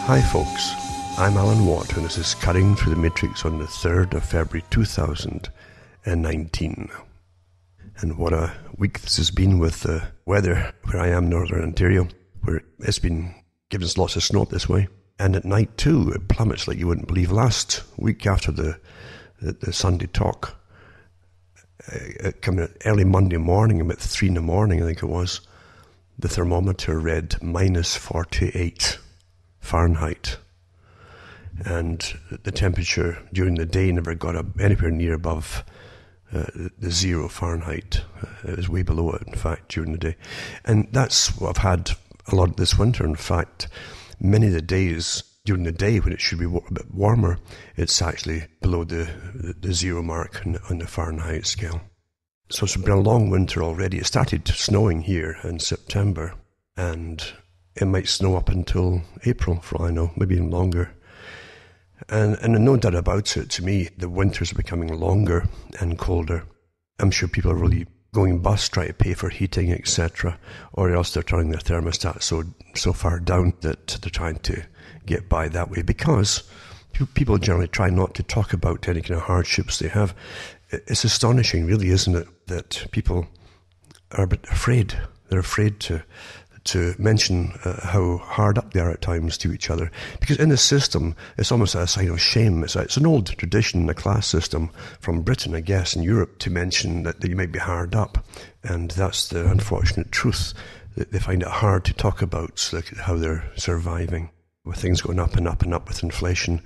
Hi folks, I'm Alan Watt and this is Cutting Through the Matrix on the 3rd of February 2019. And what a week this has been with the weather where I am, Northern Ontario, where it's been giving us lots of snow up this way. And at night too, it plummets like you wouldn't believe. Last week after the Sunday talk, coming early Monday morning, about 3 in the morning I think it was, the thermometer read minus 48 Fahrenheit. And the temperature during the day never got up anywhere near above the 0 Fahrenheit. It was way below it, in fact, during the day. And that's what I've had a lot this winter. In fact, many of the days during the day when it should be a bit warmer, it's actually below the 0 mark on the Fahrenheit scale. So it's been a long winter already. It started snowing here in September, and it might snow up until April, for all I know, maybe even longer. And no doubt about it, to me, the winters are becoming longer and colder. I'm sure people are really going bust, trying to pay for heating, etc., or else they're turning their thermostat so far down that they're trying to get by that way, because people generally try not to talk about any kind of hardships they have. It's astonishing, really, isn't it, that people are a bit afraid. They're afraid to mention how hard up they are at times to each other. Because in the system, it's almost a sign of shame. It's an old tradition in the class system from Britain, I guess, and Europe, to mention that you might be hard up. And that's the unfortunate truth. They find it hard to talk about, like how they're surviving with things going up and up and up with inflation,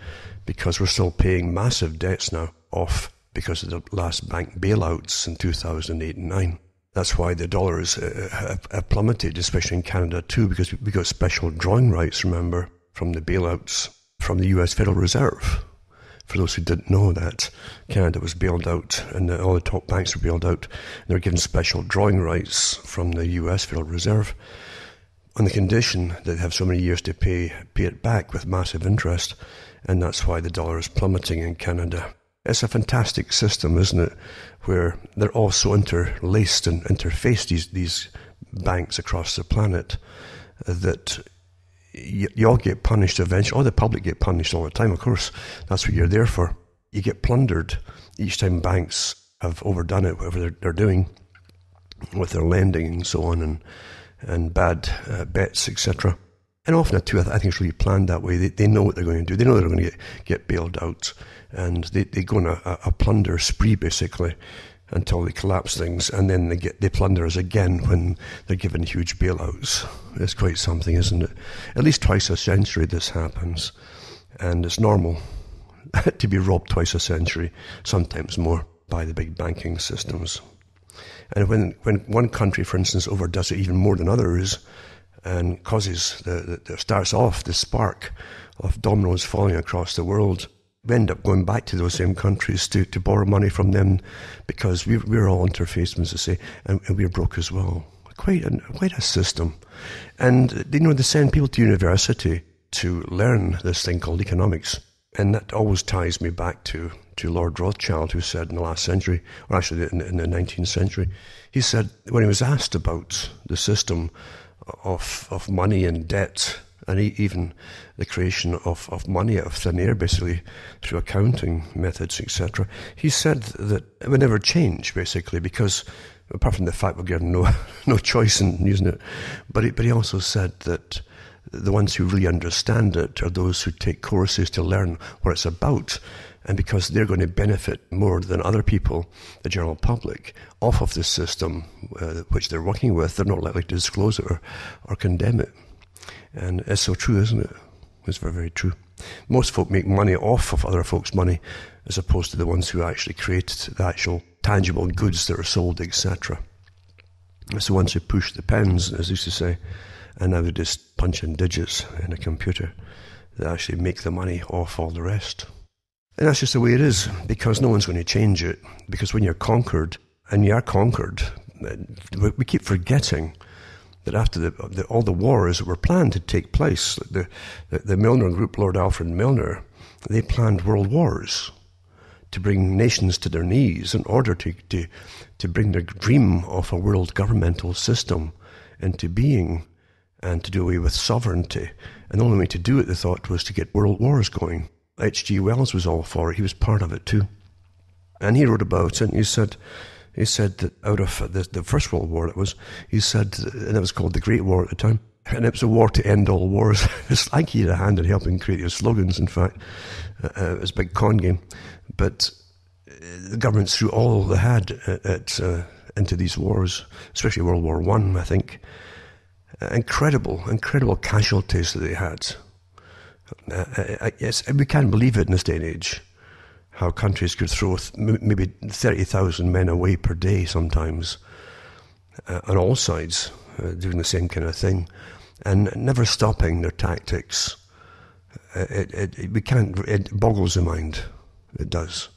because we're still paying massive debts now off because of the last bank bailouts in 2008 and 9. That's why the dollars have plummeted, especially in Canada too, because we got special drawing rights, remember, from the bailouts from the US Federal Reserve. For those who didn't know that, Canada was bailed out and all the top banks were bailed out. And they were given special drawing rights from the US Federal Reserve on the condition that they have so many years to pay it back with massive interest. And that's why the dollar is plummeting in Canada. It's a fantastic system, isn't it, where they're all so interlaced and interfaced, these banks across the planet, that you all get punished eventually. All the public get punished all the time, of course. That's what you're there for. You get plundered each time banks have overdone it, whatever they're doing with their lending and so on, and bad bets, etc. And often, too, I think it's really planned that way. They know what they're going to do. They know they're going to get bailed out. And they go on a plunder spree, basically, until they collapse things. And then they plunder us again when they're given huge bailouts. It's quite something, isn't it? At least twice a century this happens. And it's normal to be robbed twice a century, sometimes more, by the big banking systems. And when one country, for instance, overdoes it even more than others, and causes starts off the spark of dominoes falling across the world, we end up going back to those same countries to borrow money from them, because we're all interfaced, as I say, and we're broke as well. Quite a system. And they send people to university to learn this thing called economics, and that always ties me back to Lord Rothschild, who said in the last century, or actually in the 19th century, he said when he was asked about the system of money and debt, and even the creation of money out of thin air, basically, through accounting methods, etc. He said that it would never change, basically, because, apart from the fact we're given no choice in using it, but he also said that the ones who really understand it are those who take courses to learn what it's about, and because they're going to benefit more than other people, the general public, off of this system which they're working with, they're not likely to disclose it or condemn it. And it's so true, isn't it? It's very, very true. Most folk make money off of other folks' money, as opposed to the ones who actually create the actual tangible goods that are sold, etc. It's the ones who push the pens, as they used to say, and now they just punch in digits in a computer that actually make the money off all the rest. And that's just the way it is, because no one's going to change it. Because when you're conquered, and you are conquered, we keep forgetting that after all the wars that were planned to take place, the Milner Group, Lord Alfred Milner, they planned world wars to bring nations to their knees in order to bring their dream of a world governmental system into being. and to do away with sovereignty. And the only way to do it, they thought, was to get world wars going. H.G. Wells was all for it. He was part of it too. And he wrote about it, and he said that out of the First World War, he said, and it was called the Great War at the time, and it was a war to end all wars. It's like he had a hand in helping create those slogans, in fact. It was a big con game. But the governments threw all they had into these wars, especially World War I think. Incredible casualties that they had. Yes, we can't believe it in this day and age, how countries could throw maybe 30,000 men away per day sometimes, on all sides, doing the same kind of thing, and never stopping their tactics. It boggles the mind. It does.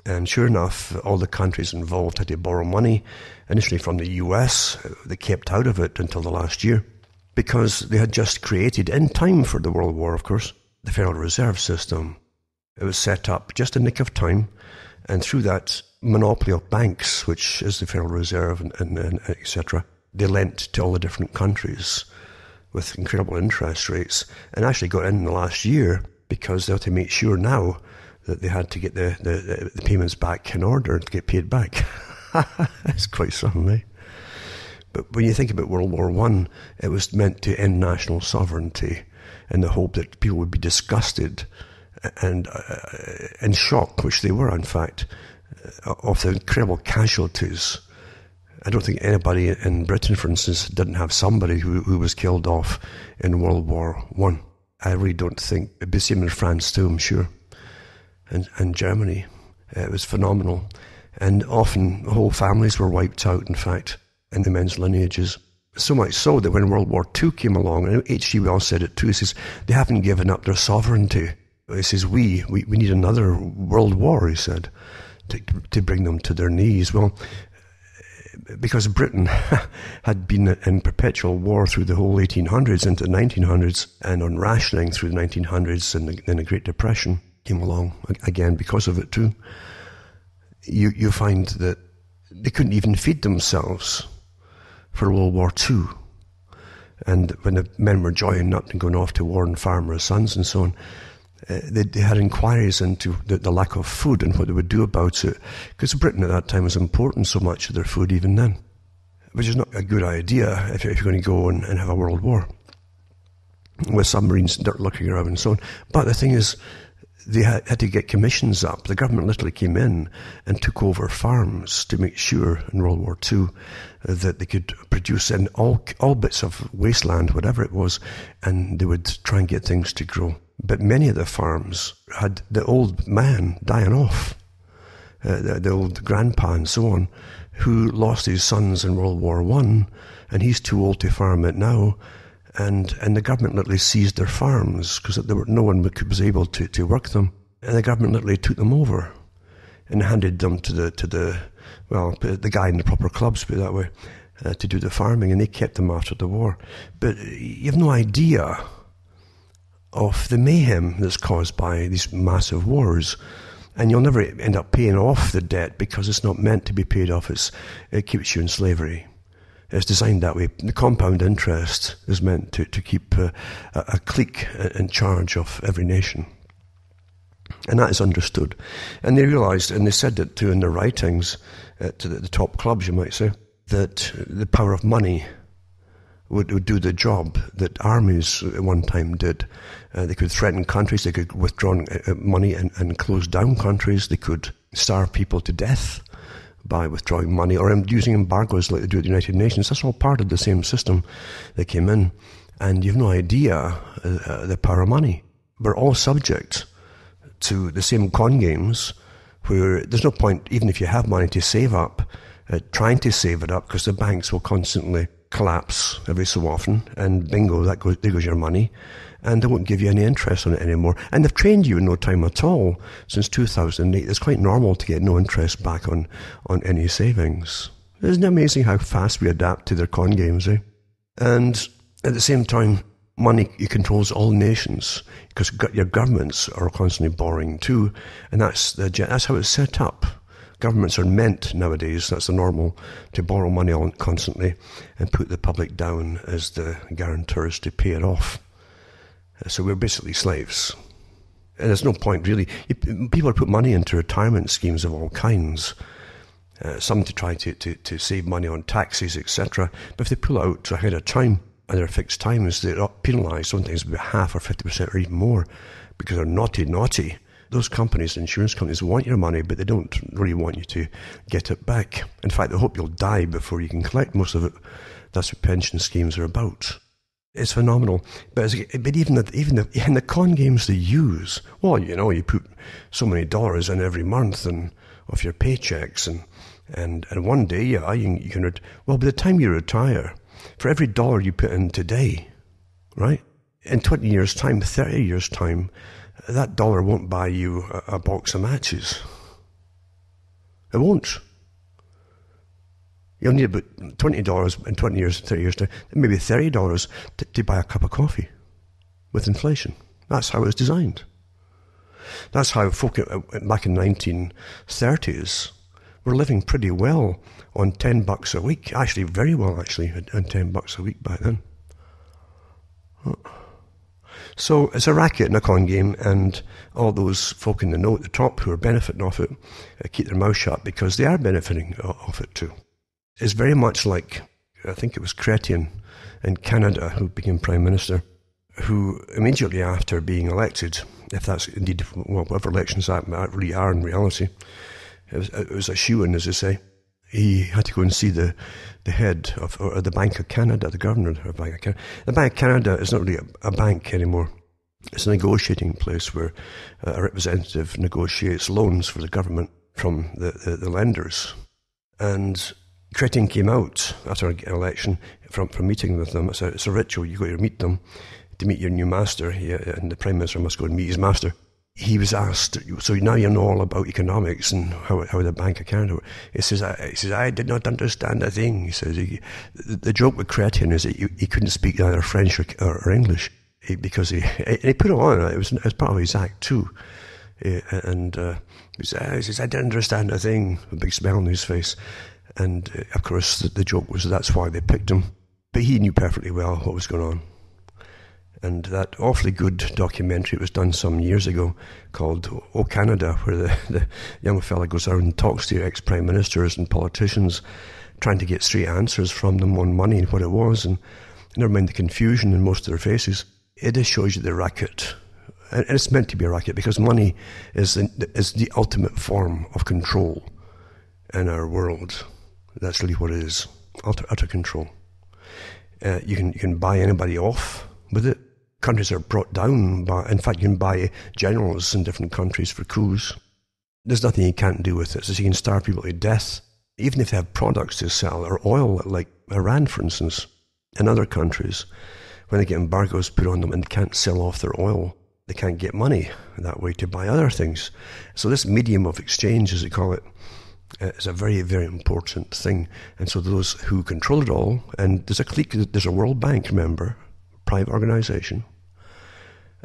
And sure enough, all the countries involved had to borrow money, initially from the US. They kept out of it until the last year, because they had just created, in time for the World War, of course, the Federal Reserve System. It was set up just in the nick of time, and through that monopoly of banks, which is the Federal Reserve and etc., they lent to all the different countries with incredible interest rates, and actually got in the last year because they had to make sure now that they had to get the payments back in order to get paid back. It's quite something, eh? But when you think about World War I, it was meant to end national sovereignty in the hope that people would be disgusted and in shock, which they were, in fact, of the incredible casualties. I don't think anybody in Britain, for instance, didn't have somebody who was killed off in World War I. I really don't think. It'd be the same in France too, I'm sure, and Germany. It was phenomenal. And often whole families were wiped out, in fact, in the men's lineages. So much so that when World War II came along, and H.G. Wells said it too, he says, they haven't given up their sovereignty. He says, we need another world war, he said, to bring them to their knees. Well, because Britain had been in perpetual war through the whole 1800s into the 1900s, and on rationing through the 1900s, and then the Great Depression came along again because of it too, you find that they couldn't even feed themselves for World War II. And when the men were joining up and going off to war and farmers' sons and so on, they had inquiries into the lack of food and what they would do about it, because Britain at that time was importing so much of their food even then, which is not a good idea if you're going to go and have a world war with submarines dirt looking around and so on. But the thing is, they had to get commissions up. The government literally came in and took over farms to make sure in World War II that they could produce in all bits of wasteland, whatever it was, and they would try and get things to grow. But many of the farms had the old man dying off, the old grandpa and so on, who lost his sons in World War I, and he's too old to farm it now. And the government literally seized their farms because no one was able to work them. And the government literally took them over and handed them to the guy in the proper clubs, put it that way, to do the farming, and they kept them after the war. But you have no idea of the mayhem that's caused by these massive wars. And you'll never end up paying off the debt because it's not meant to be paid off. It keeps you in slavery. It's designed that way. The compound interest is meant to keep a clique in charge of every nation. And that is understood. And they realized, and they said it too in their writings, to the top clubs, you might say, that the power of money would do the job that armies at one time did. They could threaten countries, they could withdraw money and close down countries, they could starve people to death by withdrawing money, or using embargoes like they do at the United Nations. That's all part of the same system that came in. And you've no idea the power of money. We're all subject to the same con games where there's no point, even if you have money to save up, trying to save it up, because the banks will constantly collapse every so often, and bingo, there goes your money, and they won't give you any interest on it anymore. And they've trained you in no time at all. Since 2008, it's quite normal to get no interest back on any savings. Isn't it amazing how fast we adapt to their con games, eh? And at the same time, money controls all nations, because your governments are constantly borrowing too, and that's how it's set up. Governments are meant nowadays, that's the normal, to borrow money on constantly and put the public down as the guarantors to pay it off. So we're basically slaves. And there's no point really. People put money into retirement schemes of all kinds. Some to try to save money on taxes, etc. But if they pull out ahead of time, and their fixed times, they're penalised sometimes by half or 50% or even more because they're naughty. Those companies, insurance companies, want your money, but they don't really want you to get it back. In fact, they hope you'll die before you can collect most of it. That's what pension schemes are about. It's phenomenal. But even the con games they use, well, you put so many dollars in every month and of your paychecks, and one day, you can by the time you retire, for every dollar you put in today, right? In 20 years' time, 30 years' time, that dollar won't buy you a box of matches. It won't. You'll need about $20 in 20 years, 30 years' time, maybe $30 to buy a cup of coffee with inflation. That's how it was designed. That's how folk back in the 1930s were living pretty well on $10 a week. Actually, very well, on $10 a week back then. So it's a racket and a con game, and all those folk in the know at the top who are benefiting off it keep their mouth shut because they are benefiting off it too. It's very much like, I think it was Chrétien in Canada who became Prime Minister, who immediately after being elected, if that's indeed, whatever elections that really are in reality, it was a shoo-in, as they say. He had to go and see the head of the Bank of Canada, the governor of the Bank of Canada. The Bank of Canada is not really a bank anymore. It's a negotiating place where a representative negotiates loans for the government from the lenders. And Chrétien came out after an election from meeting with them. It's a ritual. You go to meet them to meet your new master, and the Prime Minister must go and meet his master. He was asked, so now you know all about economics and how the Bank of Canada works. He says, I did not understand a thing. He says, the joke with Chrétien is that he couldn't speak either French or English because he put it on. It was part of his act too. He says, I didn't understand a thing, a big smile on his face. And of course, the joke was that's why they picked him. But he knew perfectly well what was going on. And that awfully good documentary was done some years ago called Oh Canada, where the young fella goes out and talks to ex-prime ministers and politicians, trying to get straight answers from them on money and what it was, and never mind the confusion in most of their faces. It just shows you the racket. And it's meant to be a racket because money is the ultimate form of control in our world. That's really what it is, utter control. You can buy anybody off with it. Countries are brought down in fact, you can buy generals in different countries for coups. There's nothing you can't do with it. So you can starve people to death, even if they have products to sell, or oil, like Iran, for instance, and other countries. When they get embargoes put on them and can't sell off their oil, they can't get money that way to buy other things. So this medium of exchange, as they call it, is a very, very important thing. And so those who control it all, and there's a clique, there's a World Bank, remember, private organization,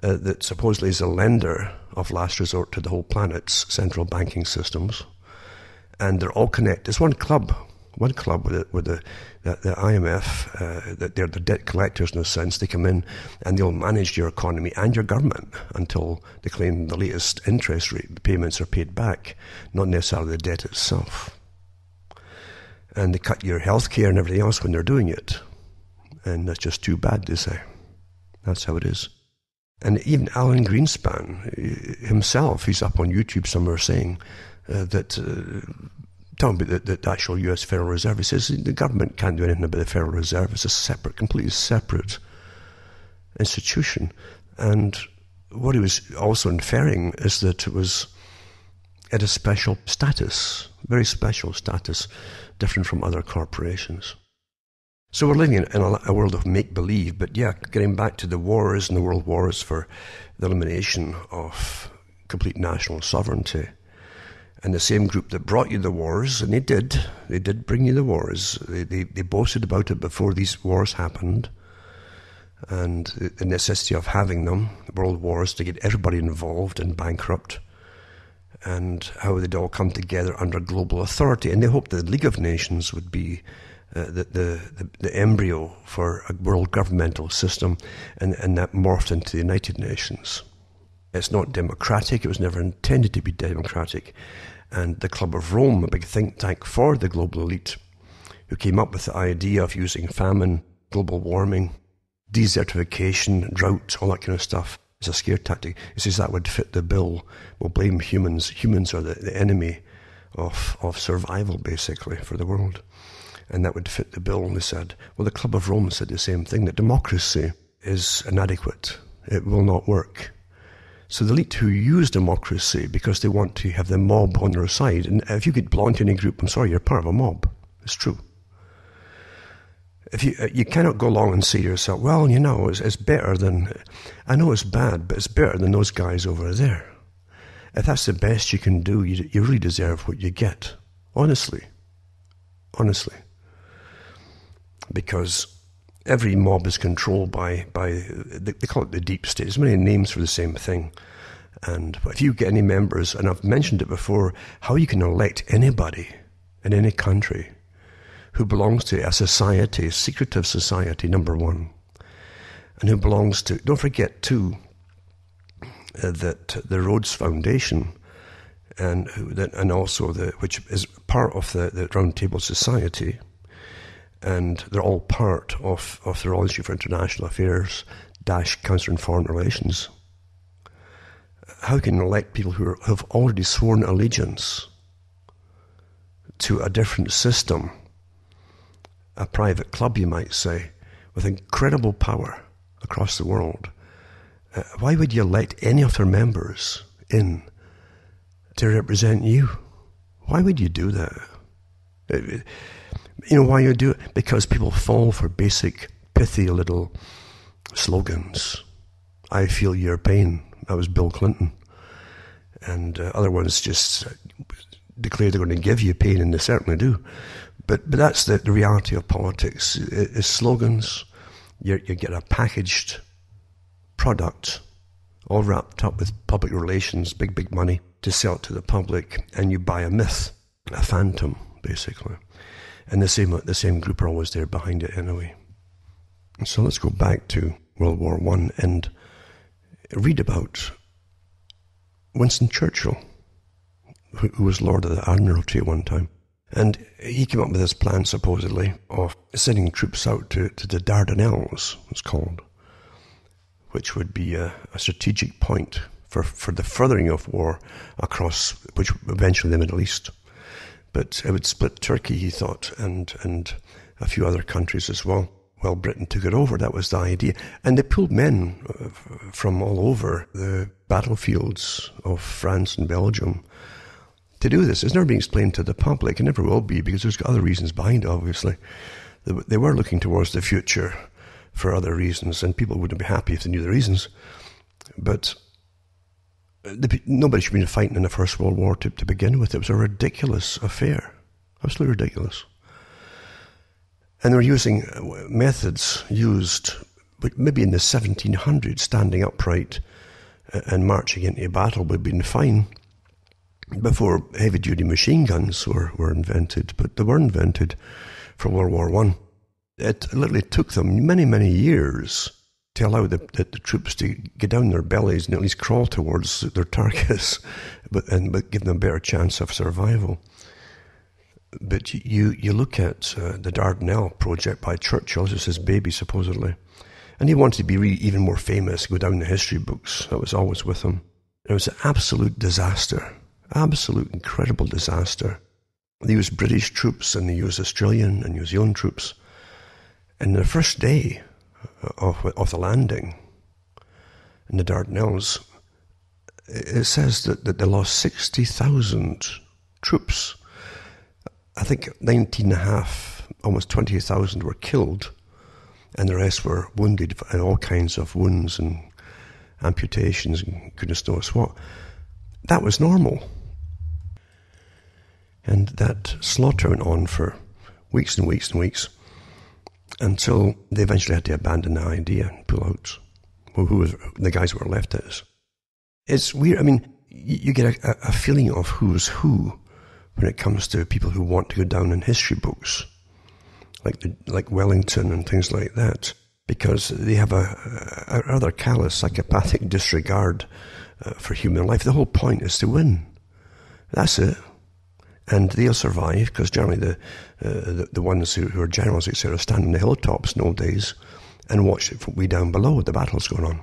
that supposedly is a lender of last resort to the whole planet's central banking systems. And they're all connected. It's one club with the IMF, that they're the debt collectors in a sense. They come in and they'll manage your economy and your government until they claim the latest interest rate payments are paid back, not necessarily the debt itself. And they cut your health care and everything else when they're doing it. And that's just too bad, they say. That's how it is. And even Alan Greenspan himself, he's up on YouTube somewhere saying talking about the actual US Federal Reserve. He says the government can't do anything about the Federal Reserve. It's a completely separate institution. And what he was also inferring is that it was at a special status, very special status, different from other corporations. So we're living in a world of make-believe, but yeah, getting back to the wars and the world wars for the elimination of complete national sovereignty. And the same group that brought you the wars, and they did bring you the wars. They boasted about it before these wars happened, and the necessity of having them, world wars, to get everybody involved and bankrupt. and how they'd all come together under global authority. And they hoped that the League of Nations would be the embryo for a world governmental system, and that morphed into the United Nations. It's not democratic. It was never intended to be democratic. And the Club of Rome, a big think tank for the global elite, who came up with the idea of using famine, global warming, desertification, drought, all that kind of stuff as a scare tactic. He says that would fit the bill. We'll blame humans. Humans are the enemy of survival, basically, for the world. And that would fit the bill. And they said, well, the Club of Rome said the same thing, that democracy is inadequate. It will not work. So the elite who use democracy because they want to have the mob on their side, and if you get belong to any group, I'm sorry, you're part of a mob. It's true. If you cannot go along and say to yourself, well, you know, it's better than, I know it's bad, but it's better than those guys over there. If that's the best you can do, you really deserve what you get. Honestly. Because every mob is controlled by they call it the deep state. There's many names for the same thing. And if you get any members, and I've mentioned it before, how you can elect anybody in any country who belongs to a society, a secretive society, number one, and who belongs to, don't forget too, that the Rhodes Foundation, and also which is part of the Round Table Society, and they're all part of the Royal Institute for International Affairs - Council on Foreign Relations. How can you elect people who have already sworn allegiance to a different system, a private club, you might say, with incredible power across the world? Why would you elect any of their members in to represent you? Why would you do that? You know why you do it? Because people fall for basic, pithy little slogans. I feel your pain. That was Bill Clinton. And other ones just declare they're going to give you pain, and they certainly do. But that's the reality of politics. It's slogans. You get a packaged product, all wrapped up with public relations, big money, to sell it to the public, and you buy a myth, a phantom, basically. And the same group are always there behind it anyway. So let's go back to World War I and read about Winston Churchill, who was Lord of the Admiralty at one time. And he came up with this plan, supposedly, of sending troops out to the Dardanelles, it's called, which would be a strategic point for the furthering of war across, which eventually the Middle East. But it would split Turkey, he thought, and a few other countries as well. Well, Britain took it over. That was the idea. And they pulled men from all over the battlefields of France and Belgium to do this. It's never been explained to the public. It never will be, because there's other reasons behind it, obviously. They were looking towards the future for other reasons, and people wouldn't be happy if they knew the reasons. But nobody should have been fighting in the First World War to begin with. It was a ridiculous affair. Absolutely ridiculous. And they were using methods used maybe in the 1700s, standing upright and marching into a battle would have been fine before heavy-duty machine guns were invented. But they were invented for World War I. It literally took them many, many years to allow the troops to get down their bellies and at least crawl towards their targets, but give them a better chance of survival. But you look at the Dardanelles project by Churchill. This is his baby, supposedly. And he wanted to be really even more famous, go down the history books. That was always with him. It was an absolute disaster. Absolute incredible disaster. They used British troops and they used Australian and New Zealand troops. And the first day of the landing in the Dardanelles, it says that they lost 60,000 troops. I think 19.5, almost 20,000 were killed, and the rest were wounded in all kinds of wounds and amputations and goodness knows what. That was normal. And that slaughter went on for weeks and weeks and weeks until they eventually had to abandon the idea and pull out. Who was the guys who were left at us. It's weird. I mean, you get a feeling of who's who when it comes to people who want to go down in history books, like Wellington and things like that, because they have a rather callous, psychopathic disregard for human life. The whole point is to win. That's it. And they'll survive, because generally the ones who are generals, etc., stand on the hilltops in old days and watch it from way down below the battles going on.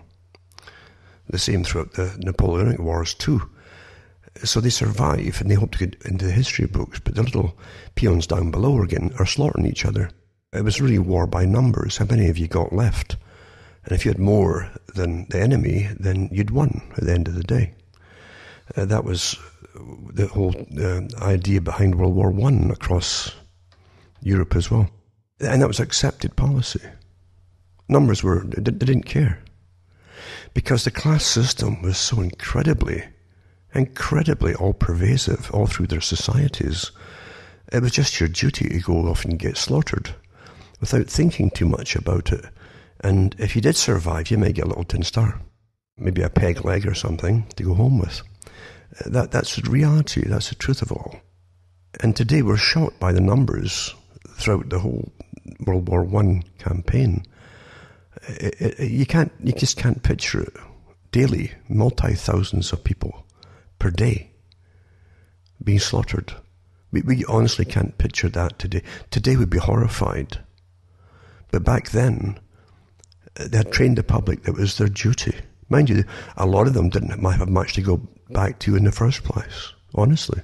The same throughout the Napoleonic Wars too. So they survive and they hope to get into the history books, but the little peons down below are slaughtering each other. It was really war by numbers. How many of you got left? And if you had more than the enemy, then you'd won at the end of the day. That was the whole idea behind World War I across Europe as well. And that was accepted policy. Numbers they didn't care. Because the class system was so incredibly all-pervasive all through their societies. It was just your duty to go off and get slaughtered without thinking too much about it. And if you did survive, you might get a little tin star, maybe a peg leg or something to go home with. That's the reality, that's the truth of all. And today we're shocked by the numbers throughout the whole World War I campaign. You just can't picture it. Daily, multi-thousands of people per day being slaughtered. We honestly can't picture that today. Today we'd be horrified. But back then, they had trained the public that it was their duty. Mind you, a lot of them didn't have much to go back to in the first place, honestly.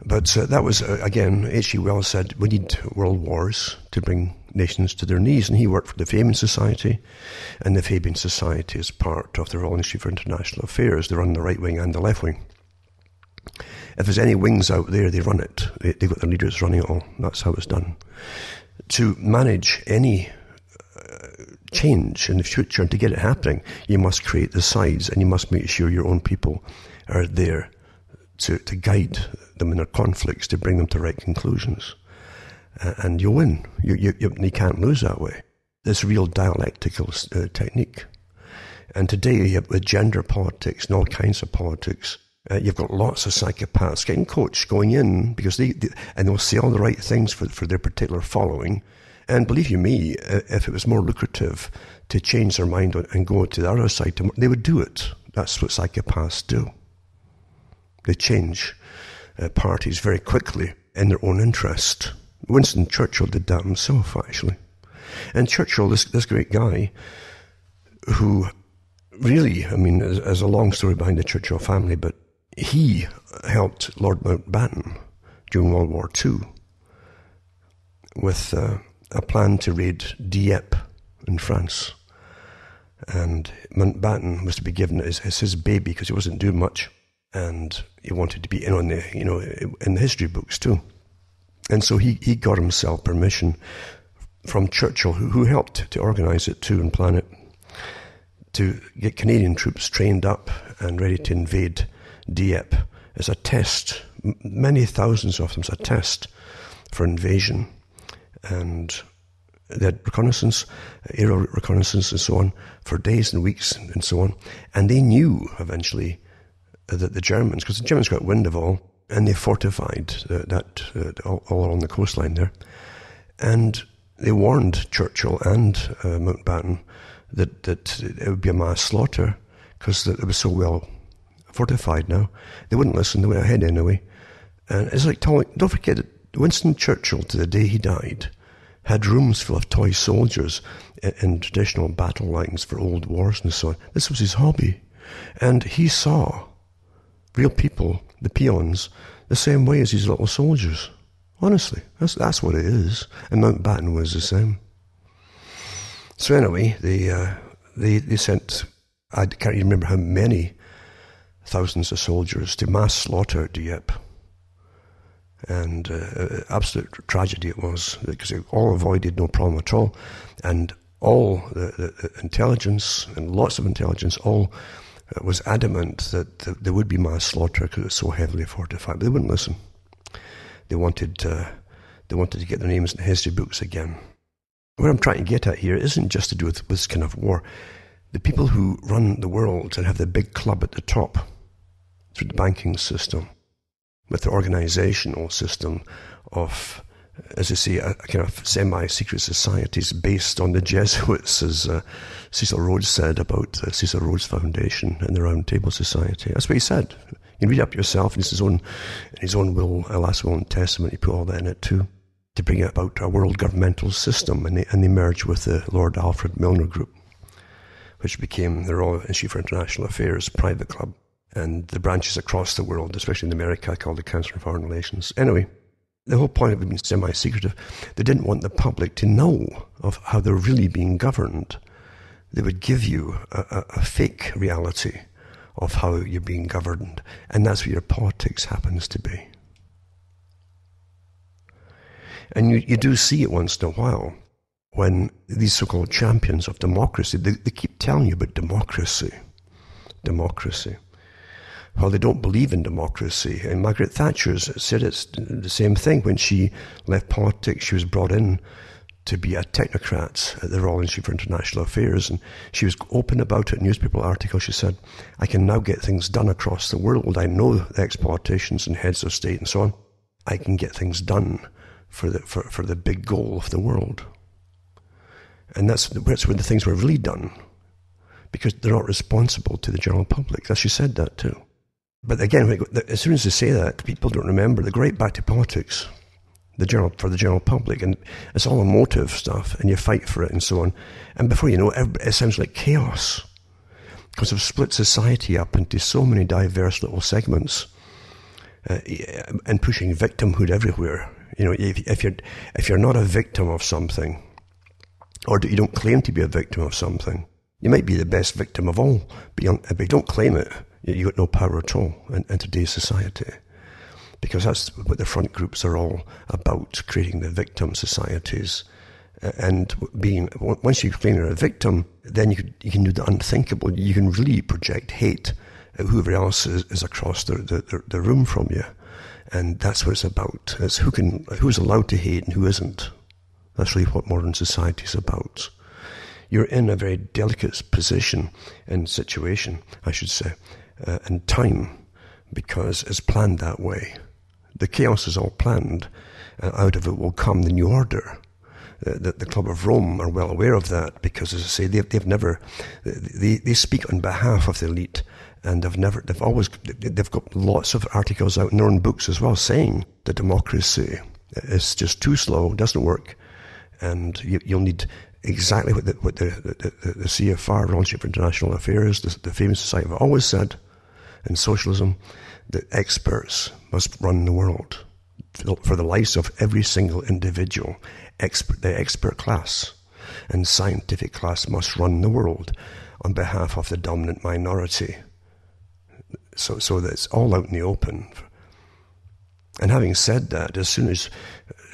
But that was, again, H.G. Wells said, we need world wars to bring nations to their knees. And he worked for the Fabian Society, and the Fabian Society is part of the Royal Institute for International Affairs. They run the right wing and the left wing. If there's any wings out there, they run it. They've got their leaders running it all. That's how it's done. To manage any change in the future and to get it happening, you must create the sides, and you must make sure your own people are there to guide them in their conflicts, to bring them to right conclusions. And you win. You can't lose that way. This real dialectical technique. And today, with gender politics and all kinds of politics, you've got lots of psychopaths getting coached, going in, because they'll say all the right things for their particular following. And believe you me, if it was more lucrative to change their mind and go to the other side, they would do it. That's what psychopaths do. They change parties very quickly in their own interest. Winston Churchill did that himself, actually. And Churchill, this great guy, who really, there's a long story behind the Churchill family, but he helped Lord Mountbatten during World War II with a plan to raid Dieppe in France. And Mountbatten was to be given as his baby because he wasn't doing much. And he wanted to be in on in the history books too. And so he got himself permission from Churchill, who helped to organise it too and plan it, to get Canadian troops trained up and ready to invade Dieppe as a test, many thousands of them as a test for invasion. And they had reconnaissance, aerial reconnaissance and so on, for days and weeks and so on. And they knew eventually that the Germans, because the Germans got wind of all, and they fortified that all along the coastline there. And they warned Churchill and Mountbatten that it would be a mass slaughter because it was so well fortified now. They wouldn't listen. They went ahead anyway. And it's like telling, don't forget that Winston Churchill, to the day he died, had rooms full of toy soldiers in traditional battle lines for old wars and so on. This was his hobby. And he saw real people, the peons, the same way as these little soldiers. Honestly, that's what it is. And Mountbatten was the same. So anyway, they sent, I can't even remember how many thousands of soldiers to mass slaughter Dieppe. And absolute tragedy it was, because they all avoided, no problem at all. And all the intelligence, and lots of intelligence, all was adamant that there would be mass slaughter because it was so heavily fortified. But they wouldn't listen. They wanted to get their names in the history books again. What I'm trying to get at here isn't just to do with this kind of war. The people who run the world and have the big club at the top, through the banking system, with the organizational system of, as I say, a kind of semi-secret societies based on the Jesuits, as Cecil Rhodes said about the Cecil Rhodes Foundation and the Round Table Society. That's what he said. You can read up yourself in his own will, last will and testament. He put all that in it too, to bring about a world governmental system, and they merged with the Lord Alfred Milner Group, which became the Royal Institute for International Affairs private club, and the branches across the world, especially in America, called the Council on Foreign Relations. Anyway, the whole point of it being semi-secretive, they didn't want the public to know of how they're really being governed. They would give you a fake reality of how you're being governed, and that's what your politics happens to be. And you do see it once in a while, when these so-called champions of democracy, they keep telling you about democracy. Well, they don't believe in democracy. And Margaret Thatcher said it's the same thing. When she left politics, she was brought in to be a technocrat at the Royal Institute for International Affairs, and she was open about it. In a newspaper article, she said, I can now get things done across the world. I know the ex-politicians and heads of state and so on. I can get things done for the big goal of the world. And that's when the things were really done, because they're not responsible to the general public. She said that too. But again, as soon as they say that, people don't remember. They go right back to politics, for the general public, and it's all emotive stuff, and you fight for it and so on. And before you know it, it sounds like chaos, because they've split society up into so many diverse little segments, and pushing victimhood everywhere. You know, if you're not a victim of something, or you don't claim to be a victim of something, you might be the best victim of all, but you don't claim it. You've got no power at all in today's society, because that's what the front groups are all about, creating the victim societies. And once you claim you're a victim, then you can do the unthinkable. You can really project hate at whoever else is across the room from you. And that's what it's about. It's who's allowed to hate and who isn't. That's really what modern society is about. You're in a very delicate position and situation, I should say, and time, because it's planned that way. The chaos is all planned. Out of it will come the new order. The Club of Rome are well aware of that, because, as I say, they speak on behalf of the elite, and they've got lots of articles out in their own books as well, saying that democracy is just too slow, doesn't work, and you'll need exactly what the CFR, Royal Institute for International Affairs, the famous society, have always said, in socialism, that experts must run the world for the lives of every single individual. The expert class and scientific class must run the world on behalf of the dominant minority. So that it's all out in the open. And having said that, as soon as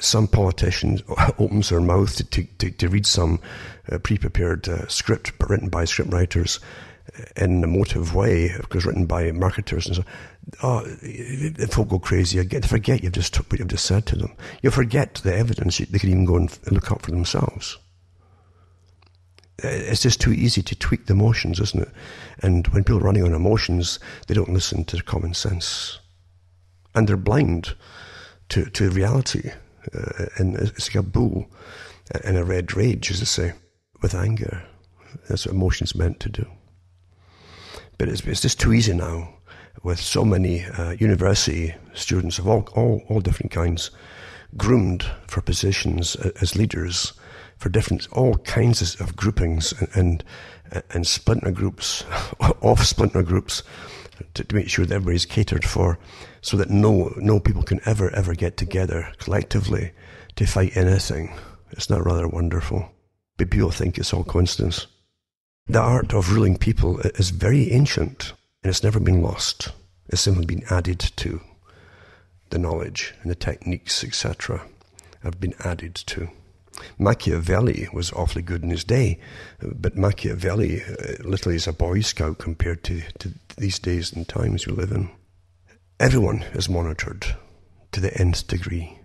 some politician opens their mouth to read some pre-prepared script written by scriptwriters in an emotive way, because written by marketers and so on, the folk go crazy again. They forget what you've just said to them. You forget the evidence they can even go and look up for themselves. It's just too easy to tweak the emotions, isn't it? And when people are running on emotions, they don't listen to common sense. And they're blind to reality. And it's like a bull in a red rage, as I say, with anger. That's what emotion's meant to do. But it's just too easy now, with so many university students of all different kinds, groomed for positions as leaders, for all kinds of groupings and splinter groups, off splinter groups, to make sure that everybody's catered for, so that no people can ever get together collectively to fight anything. It's not rather wonderful? But people think it's all coincidence. The art of ruling people is very ancient, and it's never been lost. It's simply been added to. The knowledge and the techniques, etc., have been added to. Machiavelli was awfully good in his day, but Machiavelli literally is a Boy Scout compared to these days and times we live in. Everyone is monitored to the nth degree,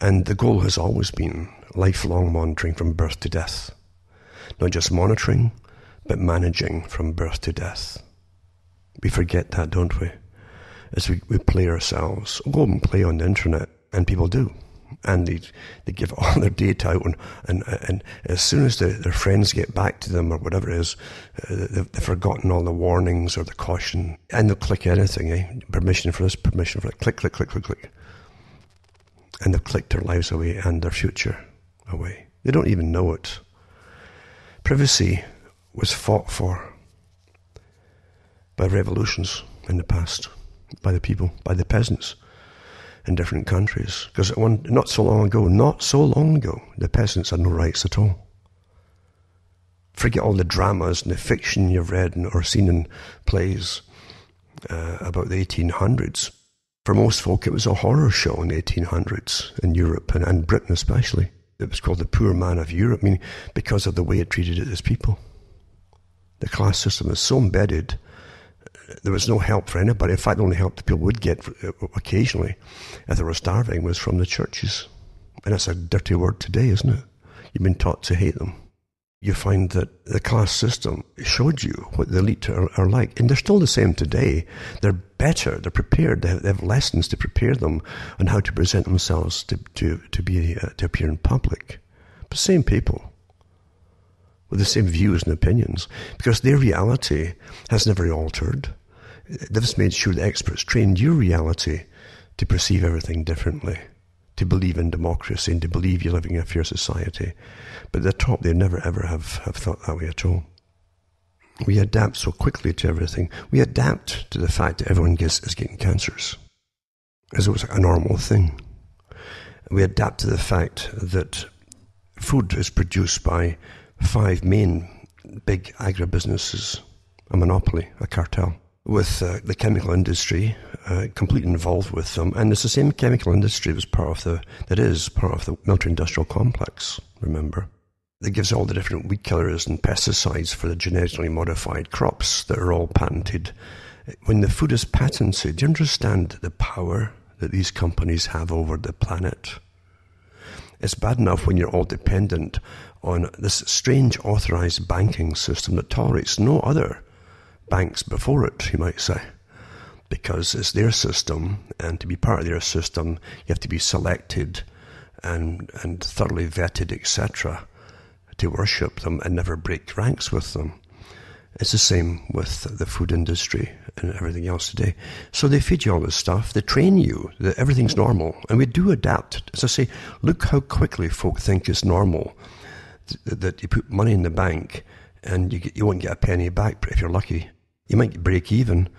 and the goal has always been lifelong monitoring from birth to death. Not just monitoring, but managing from birth to death. We forget that, don't we? is we play ourselves. We'll go and play on the internet, and people do. And they give all their data out, and as soon as their friends get back to them or whatever it is, they've forgotten all the warnings or the caution, and they'll click anything, permission for this, permission for that, click, click, click, click, click. And they've clicked their lives away and their future away. They don't even know it. Privacy was fought for by revolutions in the past, by the people, by the peasants in different countries. Because not so long ago, the peasants had no rights at all. Forget all the dramas and the fiction you've read or seen in plays about the 1800s. For most folk, it was a horror show in the 1800s in Europe and Britain especially. It was called the poor man of Europe, because of the way it treated its people. The class system was so embedded, there was no help for anybody. In fact, the only help that people would get occasionally, if they were starving, was from the churches. And that's a dirty word today, isn't it? You've been taught to hate them. You find that the class system showed you what the elite are like. And they're still the same today. They're better, they're prepared, they have lessons to prepare them on how to present themselves to appear in public. But same people, with the same views and opinions, because their reality has never altered. They've just made sure the experts trained your reality to perceive everything differently, to believe in democracy and to believe you're living in a fair society. But at the top, they never ever have thought that way at all. We adapt so quickly to everything. We adapt to the fact that everyone is getting cancers, as it was a normal thing. We adapt to the fact that food is produced by 5 main big agribusinesses, a monopoly, a cartel, with the chemical industry completely involved with them. And it's the same chemical industry that is part of the military-industrial complex, remember. That gives all the different weed killers and pesticides for the genetically modified crops that are all patented. When the food is patented, do you understand the power that these companies have over the planet? It's bad enough when you're all dependent on this strange authorized banking system that tolerates no other banks before it, you might say, because it's their system, and to be part of their system, you have to be selected and thoroughly vetted, etc., to worship them and never break ranks with them. It's the same with the food industry and everything else today. So they feed you all this stuff. They train you that everything's normal. And we do adapt. As I say, look how quickly folk think it's normal that you put money in the bank and you won't get a penny back if you're lucky. You might break even,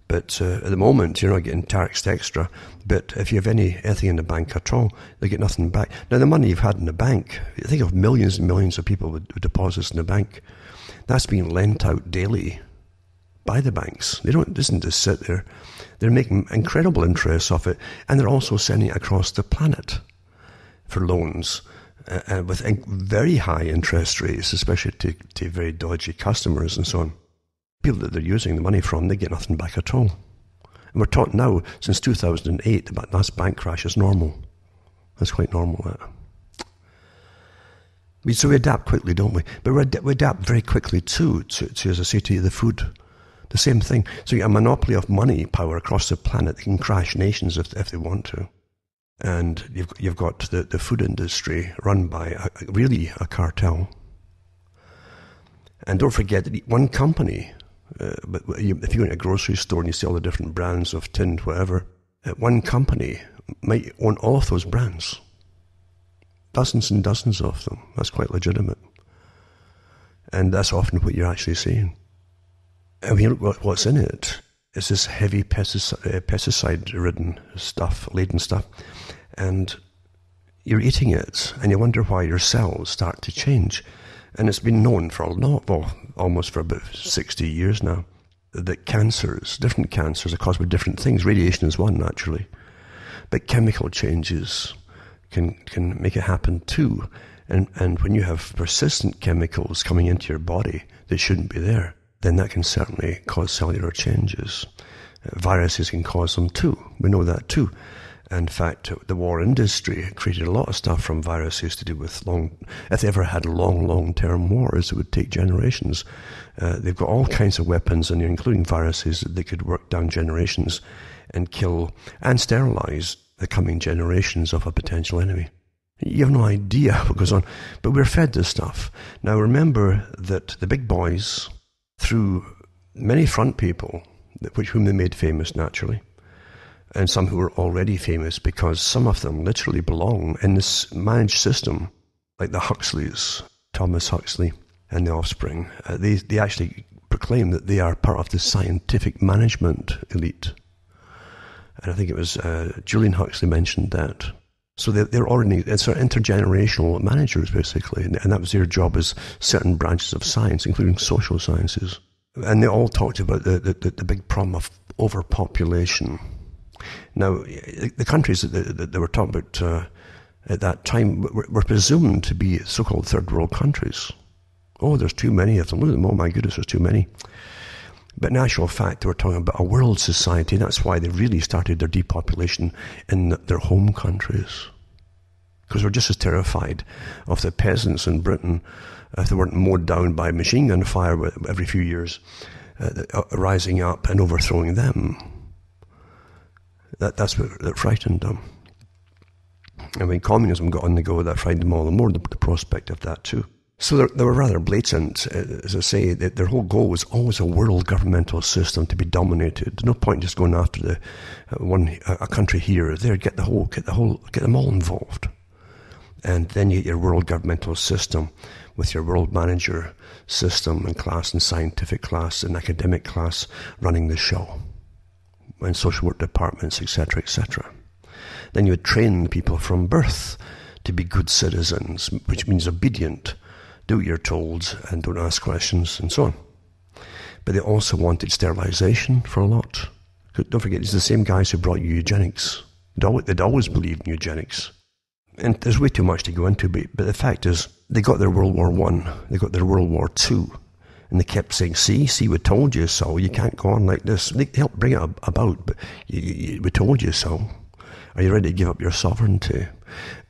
but at the moment you're not getting taxed extra. But if you have anything in the bank at all, they get nothing back. Now the money you've had in the bank, you think of millions and millions of people with deposits in the bank. That's being lent out daily by the banks. They don't just sit there. They're making incredible interest off it, and they're also sending it across the planet for loans with very high interest rates, especially to very dodgy customers and so on. People that they're using the money from, they get nothing back at all. And we're taught now, since 2008, that last bank crash is normal. That's quite normal, that. So we adapt quickly, don't we? But we adapt very quickly too, to, as I say to you, the food. The same thing. So you have a monopoly of money power across the planet that can crash nations if they want to. And you've got the food industry run by a cartel. And don't forget that one company, but if you go into a grocery store and you see all the different brands of tin, whatever, one company might own all of those brands. Dozens and dozens of them. That's quite legitimate. And that's often what you're actually seeing. And when you look at what's in it, it's this heavy pesticide-ridden stuff, laden stuff. And you're eating it, and you wonder why your cells start to change. And it's been known for almost for about 60 years now, that different cancers are caused by different things. Radiation is one, naturally. But chemical changes can make it happen too. And when you have persistent chemicals coming into your body that shouldn't be there, then that can certainly cause cellular changes. Viruses can cause them too. We know that too. In fact, the war industry created a lot of stuff from viruses to do with if they ever had long-term wars, it would take generations. They've got all kinds of weapons, and including viruses, that they could work down generations and kill and sterilize the coming generations of a potential enemy. You have no idea what goes on, but we're fed this stuff. Now remember that the big boys, through many front people, whom they made famous naturally, and some who were already famous because some of them literally belong in this managed system, like the Huxleys, Thomas Huxley and the offspring. They actually proclaim that they are part of the scientific management elite. And I think it was Julian Huxley mentioned that. So they're already sort of intergenerational managers, basically, and that was their job as certain branches of science, including social sciences. And they all talked about the big problem of overpopulation. Now, the countries that they were talking about at that time were presumed to be so-called third world countries. Oh, there's too many of them. Look at them. Oh, my goodness, there's too many. But in actual fact, they were talking about a world society. That's why they really started their depopulation in their home countries. Because they're just as terrified of the peasants in Britain if they weren't mowed down by machine gun fire every few years, rising up and overthrowing them. That's what that frightened them. And when communism got on the go, that frightened them all the more, the prospect of that too. So they were rather blatant. As I say, their whole goal was always a world governmental system to be dominated. There's no point just going after a country here or there. Get them all involved. And then you get your world governmental system with your world manager system and class and scientific class and academic class running the show. And social work departments, etc., etc. Then you would train people from birth to be good citizens, which means obedient, do what you're told, and don't ask questions, and so on. But they also wanted sterilization for a lot. Don't forget, it's the same guys who brought you eugenics. They'd always believed in eugenics. And there's way too much to go into, but the fact is, they got their World War I, they got their World War II, and they kept saying, see, we told you so, you can't go on like this. They helped bring it about, but we told you so. Are you ready to give up your sovereignty?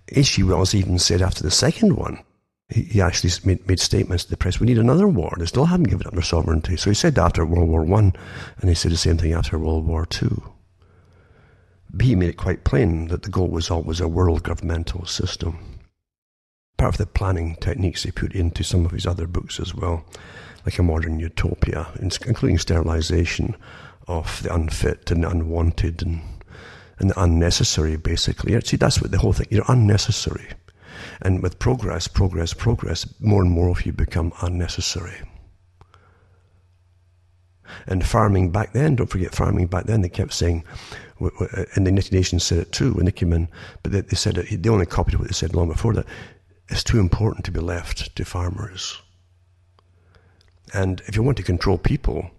H.G. Wells even said after the second one, he actually made statements to the press, we need another war. They still haven't given up their sovereignty. So he said that after World War I, and he said the same thing after World War II. But he made it quite plain that the goal was always a world governmental system. Part of the planning techniques he put into some of his other books as well, like A Modern Utopia, including sterilization of the unfit and the unwanted and the unnecessary, basically. See, that's what the whole thing, you're unnecessary. And with progress, more and more of you become unnecessary. And farming back then, don't forget farming back then, they kept saying, and the United Nations said it too when they came in, but they said it, they only copied what they said long before that. It's too important to be left to farmers. And if you want to control people,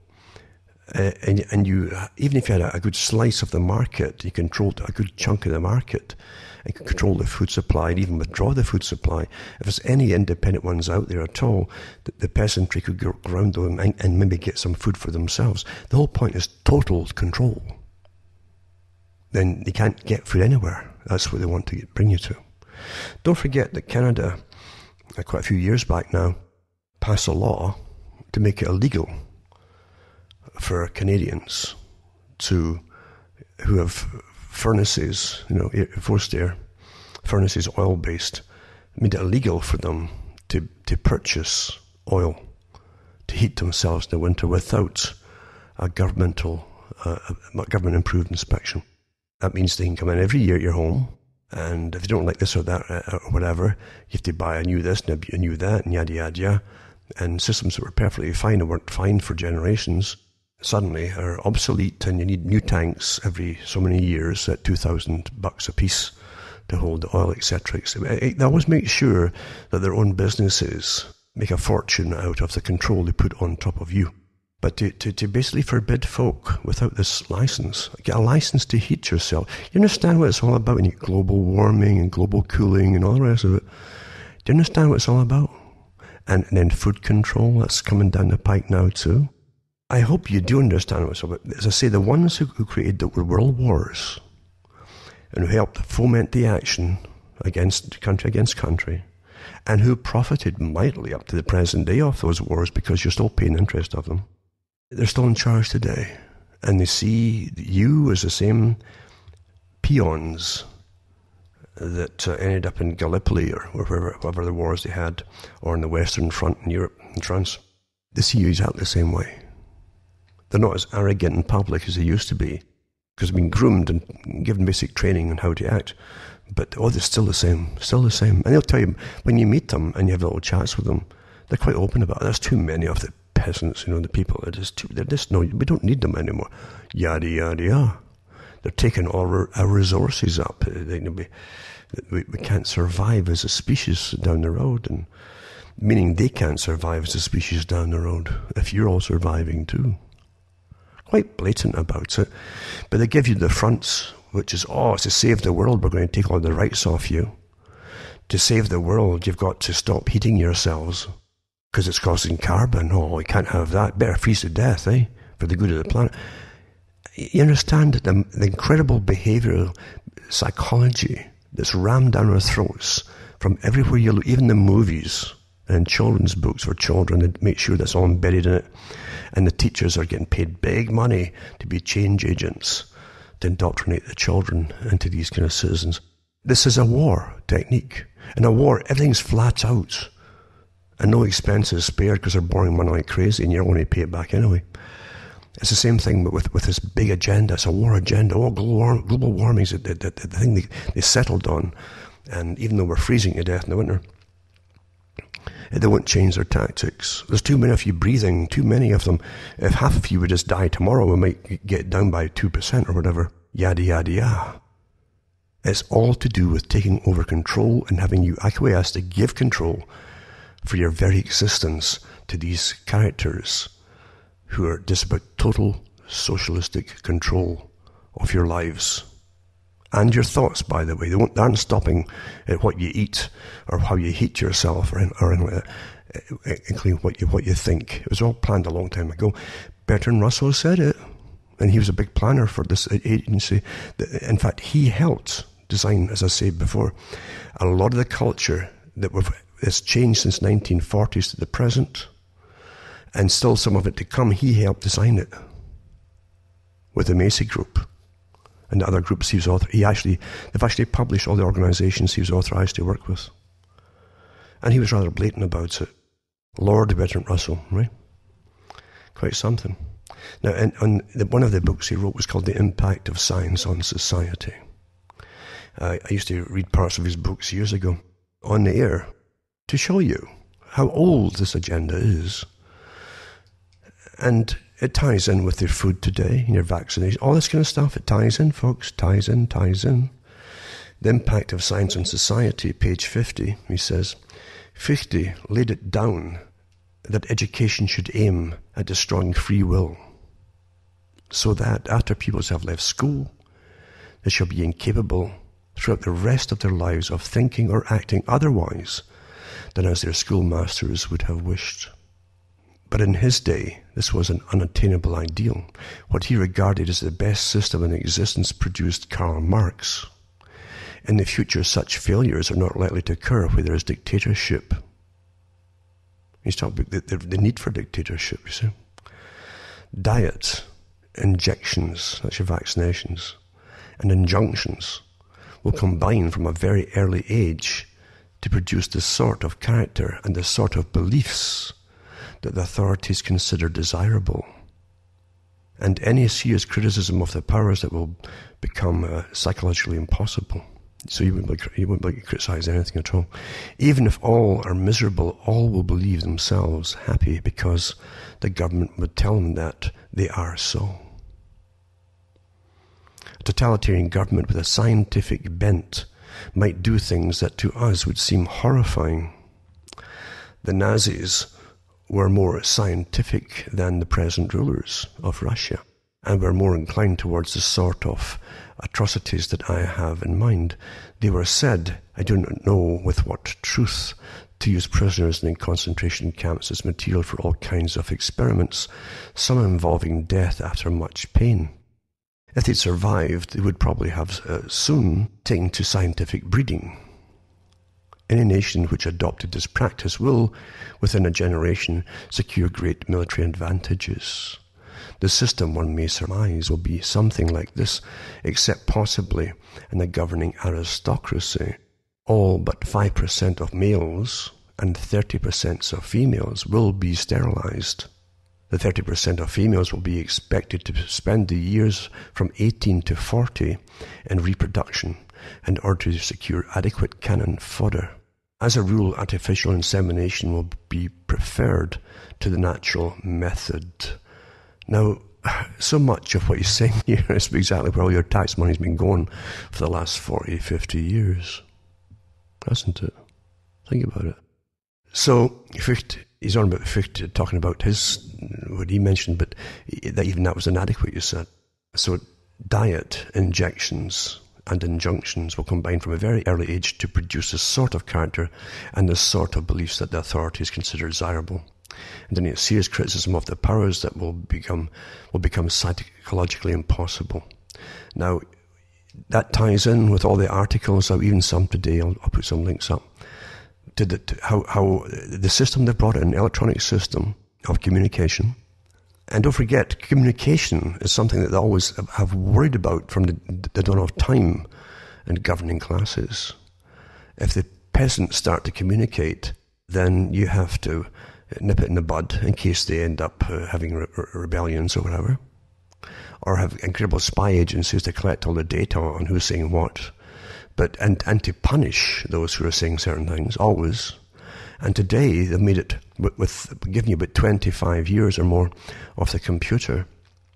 and you, even if you had a good slice of the market, you controlled a good chunk of the market, and could control the food supply and even withdraw the food supply. If there's any independent ones out there at all, the peasantry could go around them and maybe get some food for themselves. The whole point is total control. Then you can't get food anywhere. That's what they want to bring you to. Don't forget that Canada, quite a few years back now, passed a law to make it illegal for Canadians who have furnaces, forced air furnaces, oil-based, made it illegal for them to purchase oil to heat themselves in the winter without a government-approved inspection. That means they can come in every year at your home, and if you don't like this or that or whatever, you have to buy a new this and a new that and yada yada yada. And systems that were perfectly fine and weren't fine for generations suddenly are obsolete, and you need new tanks every so many years at $2,000 a piece to hold the oil, etc. They always make sure that their own businesses make a fortune out of the control they put on top of you. But to basically forbid folk without this license, get a license to heat yourself. You understand what it's all about? And you global warming and global cooling and all the rest of it. Do you understand what it's all about? And then food control, that's coming down the pike now too. I hope you do understand what it's all about. As I say, the ones who created the world wars, and who helped foment the action against country, and who profited mightily up to the present day off those wars because you're still paying interest of them. They're still in charge today, and they see you as the same peons that ended up in Gallipoli or wherever the wars they had, or in the Western Front in Europe and France. They see you exactly the same way. They're not as arrogant in public as they used to be, because they've been groomed and given basic training on how to act. But they're still the same. And they'll tell you, when you meet them and you have little chats with them, they're quite open about it. There's too many of the peasants, the people, no, we don't need them anymore. Yada, yada, yada. They're taking all our resources up. We can't survive as a species down the road, and meaning they can't survive as a species down the road if you're all surviving too. Quite blatant about it. But they give you the fronts, which is, it's to save the world, we're going to take all the rights off you. To save the world, you've got to stop heating yourselves because it's causing carbon. You can't have that. Better freeze to death, for the good of the planet. You understand the incredible behavioral psychology that's rammed down our throats from everywhere you look, even the movies and children's books for children. They make sure that's all embedded in it. And the teachers are getting paid big money to be change agents, to indoctrinate the children into these kind of citizens. This is a war technique. In a war, everything's flat out and no expenses spared because they're borrowing money like crazy and you're only pay it back anyway. It's the same thing but with this big agenda. It's a war agenda. Global warming is the thing they settled on. And even though we're freezing to death in the winter, they won't change their tactics. There's too many of you breathing, too many of them. If half of you would just die tomorrow, we might get down by 2% or whatever. Yada, yada, yada. It's all to do with taking over control and having you acquiesce to give control for your very existence to these characters who are just about total socialistic control of your lives. And your thoughts, by the way. They aren't stopping at what you eat or how you heat yourself or anything like that, including what you think. It was all planned a long time ago. Bertrand Russell said it, and he was a big planner for this agency. In fact, he helped design, as I said before, a lot of the culture that has changed since 1940s to the present, and still some of it to come. He helped design it with the Macy Group. And the other groups they've actually published all the organizations he was authorized to work with. And he was rather blatant about it. Lord Bertrand Russell, right? Quite something. Now, one of the books he wrote was called The Impact of Science on Society. I used to read parts of his books years ago on the air to show you how old this agenda is. And it ties in with your food today, your vaccination, all this kind of stuff. It ties in, folks, ties in. The Impact of Science on Society, page 50, he says, Fichte laid it down that education should aim at destroying free will, so that after pupils have left school, they shall be incapable throughout the rest of their lives of thinking or acting otherwise than as their schoolmasters would have wished. But in his day, this was an unattainable ideal. What he regarded as the best system in existence produced Karl Marx. In the future, such failures are not likely to occur where there is dictatorship. He's talking about the need for dictatorship, you see. Diet, injections, that's your vaccinations, and injunctions will combine from a very early age to produce the sort of character and the sort of beliefs that the authorities consider desirable. And any serious criticism of the powers that will become psychologically impossible. So you wouldn't be able to criticize anything at all. Even if all are miserable, all will believe themselves happy because the government would tell them that they are so. A totalitarian government with a scientific bent might do things that to us would seem horrifying. The Nazis were more scientific than the present rulers of Russia, and were more inclined towards the sort of atrocities that I have in mind. They were said, I do not know with what truth, to use prisoners in concentration camps as material for all kinds of experiments, some involving death after much pain. If they'd survived, they would probably have soon taken to scientific breeding. Any nation which adopted this practice will, within a generation, secure great military advantages. The system, one may surmise, will be something like this, except possibly in the governing aristocracy. All but 5% of males and 30% of females will be sterilized. The 30% of females will be expected to spend the years from 18 to 40 in reproduction in order to secure adequate cannon fodder. As a rule, artificial insemination will be preferred to the natural method. Now, so much of what he's saying here is exactly where all your tax money's been going for the last 40, 50 years. Hasn't it? Think about it. So, he's on about Fichte, talking about what he mentioned, but that even that was inadequate, you said. So, diet, injections, and injunctions will combine from a very early age to produce a sort of character and the sort of beliefs that the authorities consider desirable. And then a serious criticism of the powers that will become psychologically impossible. Now, that ties in with all the articles, even some today, I'll put some links up, to how the system they've brought in, electronic system of communication. And don't forget, communication is something that they always have worried about from the dawn of time in governing classes. If the peasants start to communicate, then you have to nip it in the bud in case they end up having rebellions or whatever, or have incredible spy agencies to collect all the data on who's saying what, and to punish those who are saying certain things, always. And today they've made it with giving you about 25 years or more of the computer,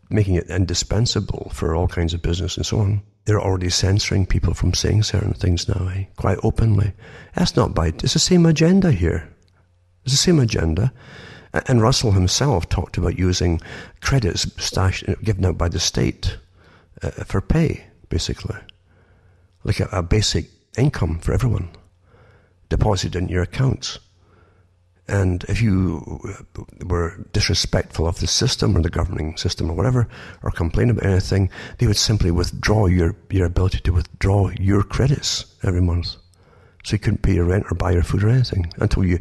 making it indispensable for all kinds of business and so on. They're already censoring people from saying certain things now, quite openly. That's not it's the same agenda here. It's the same agenda. And Russell himself talked about using credits given out by the state for pay, basically. Like a basic income for everyone, deposited in your accounts. And if you were disrespectful of the system or the governing system or whatever, or complain about anything, they would simply withdraw your ability to withdraw your credits every month. So you couldn't pay your rent or buy your food or anything until you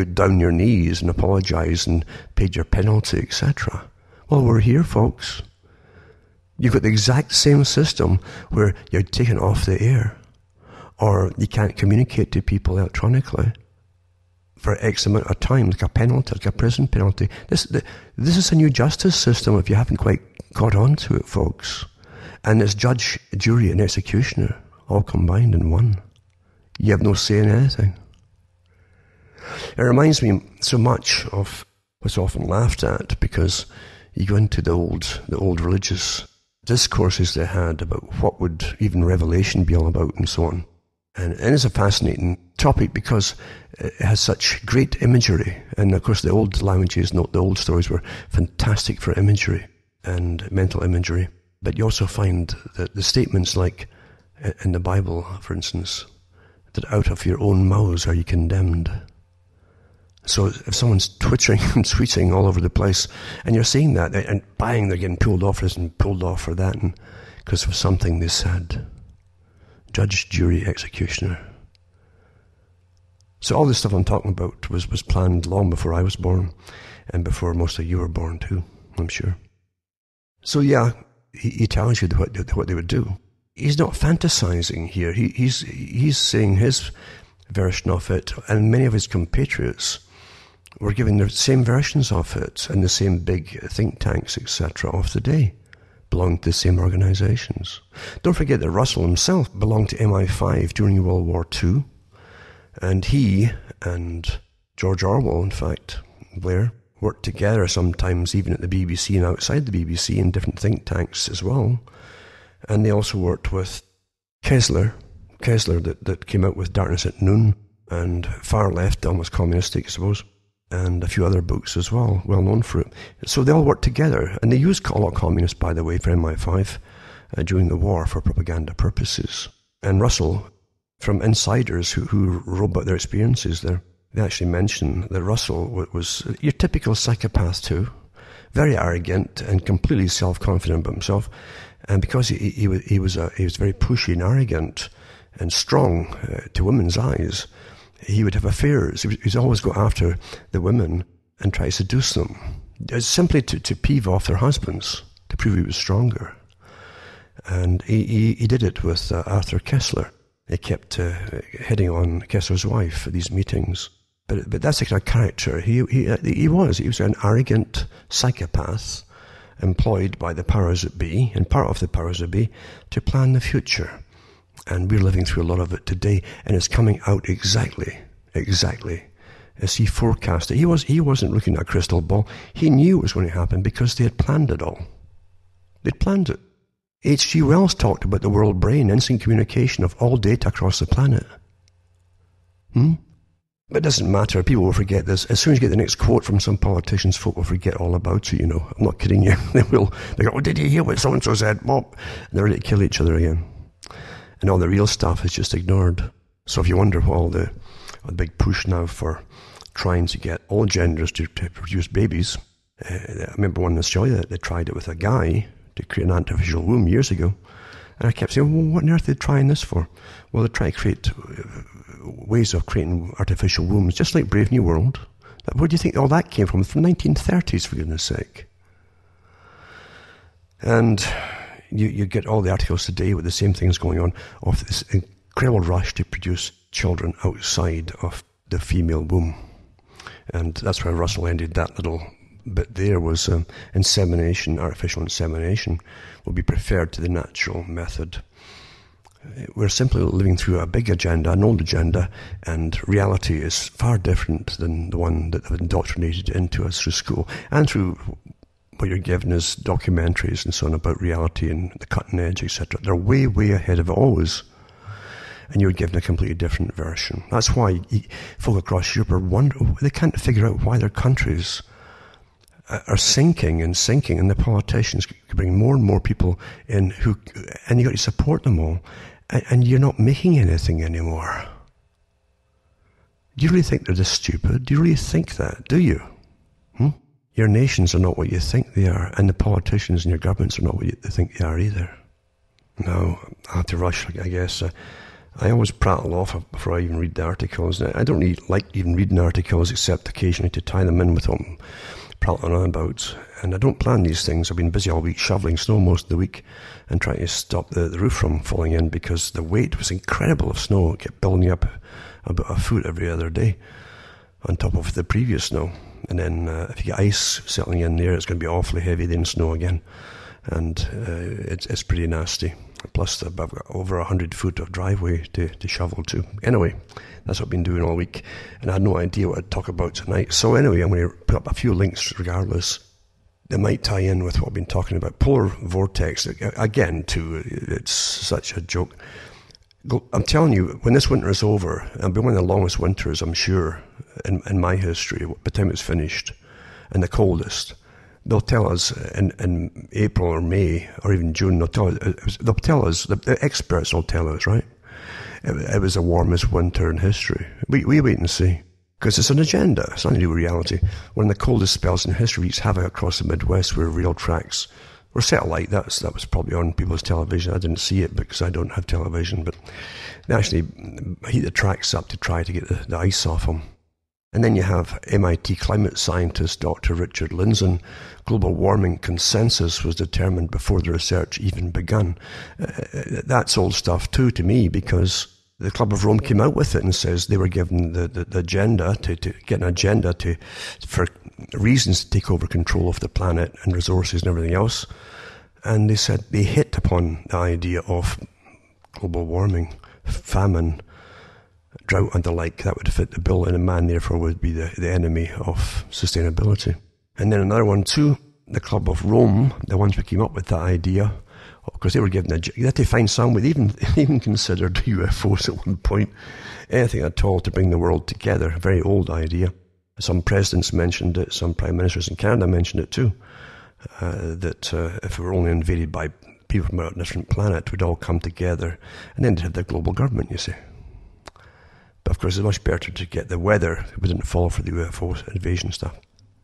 down your knees and apologised and paid your penalty, etc. Well, we're here, folks. You've got the exact same system where you're taken off the air, or you can't communicate to people electronically for X amount of time, like a penalty, like a prison penalty. This is a new justice system if you haven't quite got onto it, folks. And it's judge, jury, and executioner all combined in one. You have no say in anything. It reminds me so much of what's often laughed at, because you go into the old religious discourses they had about what would even Revelation be all about and so on. And it's a fascinating topic because it has such great imagery. And of course the old languages, the old stories were fantastic for imagery and mental imagery. But you also find that the statements like in the Bible, for instance, that out of your own mouths are you condemned. So if someone's twittering and tweeting all over the place, and you're seeing that, and bang, they're getting pulled off for this and pulled off for that, and because of something they said. Judge, jury, executioner. So all this stuff I'm talking about was planned long before I was born, and before most of you were born too, I'm sure. So yeah, he tells you what they would do. He's not fantasizing here. He's saying his version of it, and many of his compatriots were giving the same versions of it, and the same big think tanks, etc. of the day belonged to the same organizations. Don't forget that Russell himself belonged to MI5 during World War II, and he and George Orwell, in fact, Blair, worked together sometimes even at the BBC and outside the BBC in different think tanks as well. And they also worked with Kessler that came out with Darkness at Noon, and Far Left, almost communistic, I suppose, and a few other books as well, well known for it. So they all worked together, and they used a lot of communists, by the way, for MI5 during the war for propaganda purposes. And Russell, from insiders who wrote about their experiences there, they actually mention that Russell was your typical psychopath too, very arrogant and completely self-confident about himself, And because he was very pushy and arrogant and strong to women's eyes, he would have affairs. He'd always go after the women and try to seduce them, simply to peeve off their husbands, to prove he was stronger. And he did it with Arthur Kessler. He kept hitting on Kessler's wife at these meetings. But that's the kind of character he was. He was an arrogant psychopath employed by the powers that be, and part of the powers that be, to plan the future. And we're living through a lot of it today, and it's coming out exactly as he forecasted. He wasn't looking at a crystal ball. He knew it was going to happen because they had planned it all. They'd planned it. H.G. Wells talked about the world brain, instant communication of all data across the planet. But it doesn't matter. People will forget this. As soon as you get the next quote from some politicians, folk will forget all about it, I'm not kidding you. They go, oh, did you hear what so-and-so said? Well, and they're ready to kill each other again. And all the real stuff is just ignored. So if you wonder what all the big push now for trying to get all genders to produce babies, I remember one in Australia, they tried it with a guy to create an artificial womb years ago. And I kept saying, well, what on earth are they trying this for? Well, they're trying to create ways of creating artificial wombs, just like Brave New World. Where do you think all that came from? From the 1930s, for goodness sake. And you get all the articles today with the same things going on, of this incredible rush to produce children outside of the female womb. And that's where Russell ended that little bit there, was insemination, artificial insemination, will be preferred to the natural method. We're simply living through a big agenda, an old agenda, and reality is far different than the one that they've indoctrinated into us through school and through what you're given as documentaries and so on about reality and the cutting edge, etc. They're way, way ahead of it always. And you're given a completely different version. That's why folk across Europe are wondering, they can't figure out why their countries are sinking, and the politicians bring more and more people in and you got to support them all, and you're not making anything anymore. Do you really think they're this stupid? Do you really think that? Do you? Your nations are not what you think they are, and the politicians and your governments are not what they think they are either. Now, I have to rush, I guess. I always prattle off before I even read the articles. I don't really like even reading articles, except occasionally to tie them in with what I'm prattling on about. And I don't plan these things. I've been busy all week shoveling snow most of the week and trying to stop the roof from falling in, because the weight was incredible of snow. It kept building up about a foot every other day on top of the previous snow. And then if you get ice settling in there, it's going to be awfully heavy, then snow again. And it's pretty nasty. Plus, I've got over 100 foot of driveway to shovel to. Anyway, that's what I've been doing all week. And I had no idea what I'd talk about tonight. So anyway, I'm going to put up a few links regardless. They might tie in with what I've been talking about. Polar vortex, again, too, it's such a joke. I'm telling you, when this winter is over, it'll be one of the longest winters, I'm sure, in my history, by the time it's finished, and the coldest. They'll tell us in April or May or even June, they'll tell us, the experts will tell us, right? It was the warmest winter in history. We wait and see. Because it's an agenda, it's not to do with reality. One of the coldest spells in history wreaks havoc across the Midwest where rail tracks were set alight. That was probably on people's television. I didn't see it because I don't have television, but they actually heat the tracks up to try to get the ice off them. And then you have MIT climate scientist Dr. Richard Lindzen. Global warming consensus was determined before the research even begun. That's old stuff too to me, because the Club of Rome came out with it and says they were given the agenda to get an agenda for reasons to take over control of the planet and resources and everything else. And they said they hit upon the idea of global warming, famine, drought and the like. That would fit the bill, and a man therefore would be the enemy of sustainability. And then another one too, the Club of Rome, the ones who came up with that idea, because they were given you had to find some with even considered UFOs at one point, anything at all to bring the world together. A very old idea. Some presidents mentioned it, some prime ministers in Canada mentioned it too, that if we were only invaded by people from a different planet, we'd all come together, and then they'd have the global government, you see. But of course, it's much better to get the weather. We didn't fall for the UFO invasion stuff.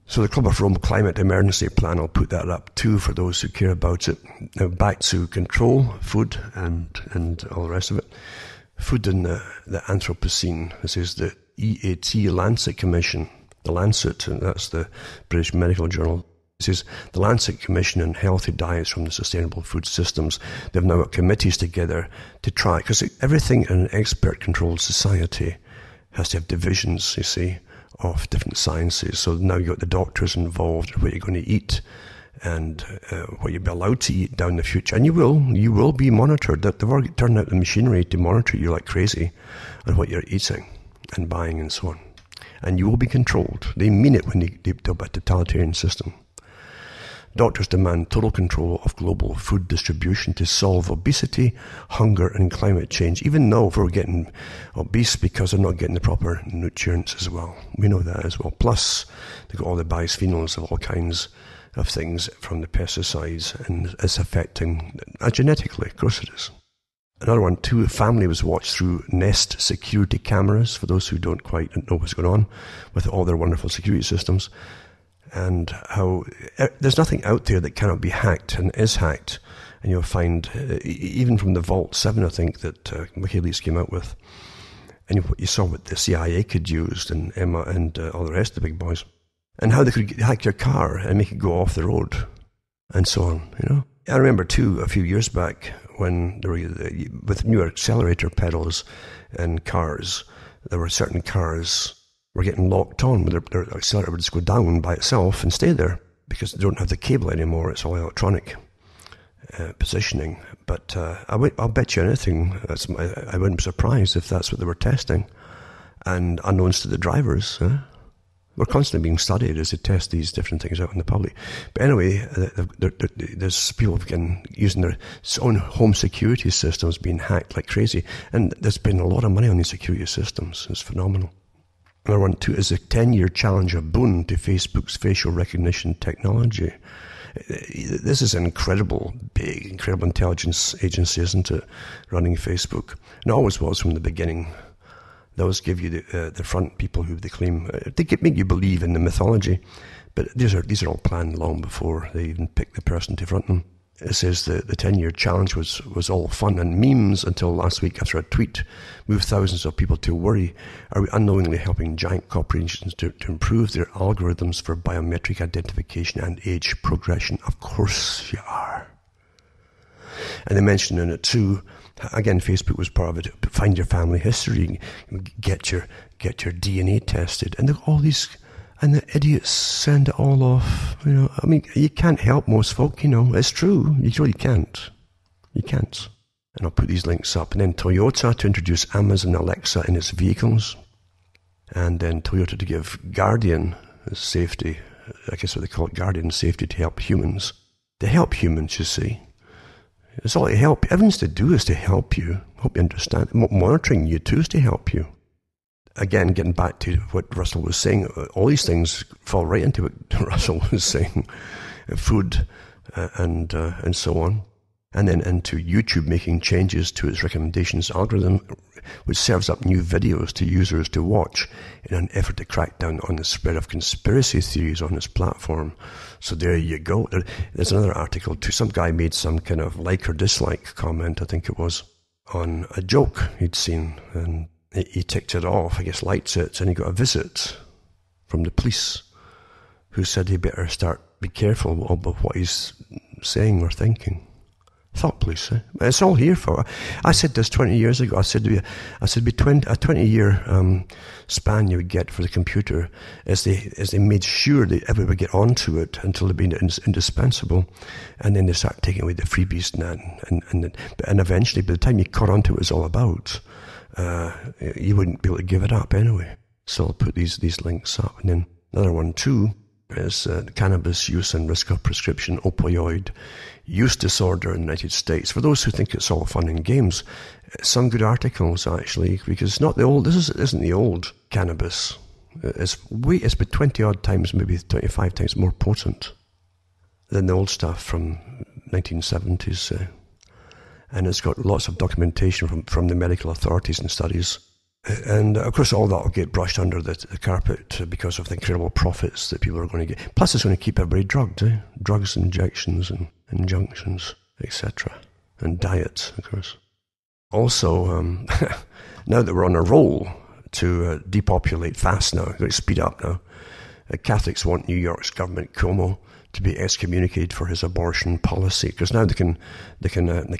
So the Club of Rome Climate Emergency Plan, I'll put that up too for those who care about it. Now back to control, food and all the rest of it. Food in the Anthropocene. This is the EAT Lancet Commission. The Lancet, and that's the British Medical Journal. It says the Lancet Commission on Healthy Diets from the Sustainable Food Systems. They've now got committees together to try, because everything in an expert-controlled society has to have divisions, you see, of different sciences. So now you've got the doctors involved in what you're going to eat and what you'll be allowed to eat down the future. And you will be monitored. They've already turned out the machinery to monitor you like crazy on what you're eating and buying and so on. And you will be controlled. They mean it when they talk about a totalitarian system. Doctors demand total control of global food distribution to solve obesity, hunger, and climate change, even though we're getting obese because they're not getting the proper nutrients as well. We know that as well. Plus, they've got all the bisphenols of all kinds of things from the pesticides, and it's affecting genetically. Of course it is. Another one, too, a family was watched through Nest security cameras, for those who don't quite know what's going on with all their wonderful security systems. And how there's nothing out there that cannot be hacked and is hacked. And you'll find, even from the Vault 7, I think, that WikiLeaks came out with, and you saw what the CIA could use, and Emma and all the rest of the big boys, and how they could hack your car and make it go off the road, and so on, you know. I remember, too, a few years back, when there were, with newer accelerator pedals in cars, there were certain cars were getting locked on, where their accelerator would just go down by itself and stay there because they don't have the cable anymore. It's all electronic positioning. But I'll bet you anything, I wouldn't be surprised if that's what they were testing. And unknowns to the drivers, we're constantly being studied as they test these different things out in the public. But anyway, there's people using their own home security systems being hacked like crazy. And there's been a lot of money on these security systems. It's phenomenal. Another one, too, is a 10-year challenge a boon to Facebook's facial recognition technology. This is an incredible intelligence agency, isn't it, running Facebook? And it always was from the beginning. They always give you the front people who they claim, they make you believe in the mythology, but these are all planned long before they even pick the person to front them. It says the 10-year challenge was all fun and memes until last week, after a tweet moved thousands of people to worry. Are we unknowingly helping giant corporations to improve their algorithms for biometric identification and age progression? Of course you are. And they mentioned in it too, again, Facebook was part of it, find your family history, get your DNA tested, and all these. And the idiots send it all off, you know. I mean, you can't help most folk, you know. It's true. You really can't. You can't. And I'll put these links up. And then Toyota to introduce Amazon Alexa in its vehicles. And then Toyota to give Guardian safety, I guess what they call it, Guardian safety to help humans. To help humans, you see. It's all to help. Everything's to do is to help you. Hope you understand. Monitoring you too is to help you. Again, getting back to what Russell was saying, all these things fall right into what Russell was saying, food and so on, and then into YouTube making changes to its recommendations algorithm, which serves up new videos to users to watch in an effort to crack down on the spread of conspiracy theories on its platform. So there you go. There's another article too. Some guy made some kind of like or dislike comment, I think it was, on a joke he'd seen, and he ticked it off, I guess liked it, and he got a visit from the police who said he better be careful about what he's saying or thinking. Thought police, eh? It's all here for. I said this 20 years ago. I said be a 20-year span you would get for the computer as they made sure that everybody would get onto it until it became indispensable, and then they start taking away the freebies and eventually, by the time you caught onto what it was all about, you wouldn't be able to give it up anyway. So I'll put these links up. And then another one too is cannabis use and risk of prescription opioid use disorder in the United States. For those who think it's all fun and games, some good articles actually, because it's not the old. This isn't the old cannabis. It's been 20 odd times, maybe 25 times more potent than the old stuff from 1970s. And it's got lots of documentation from the medical authorities and studies. And of course, all that will get brushed under the carpet because of the incredible profits that people are going to get. Plus, it's going to keep everybody drugged, drugs, injections, and injunctions, etc., and diets, of course. Also, now that we're on a roll to depopulate fast now, we've got to speed up now. Catholics want New York's government Cuomo to be excommunicated for his abortion policy, because now they can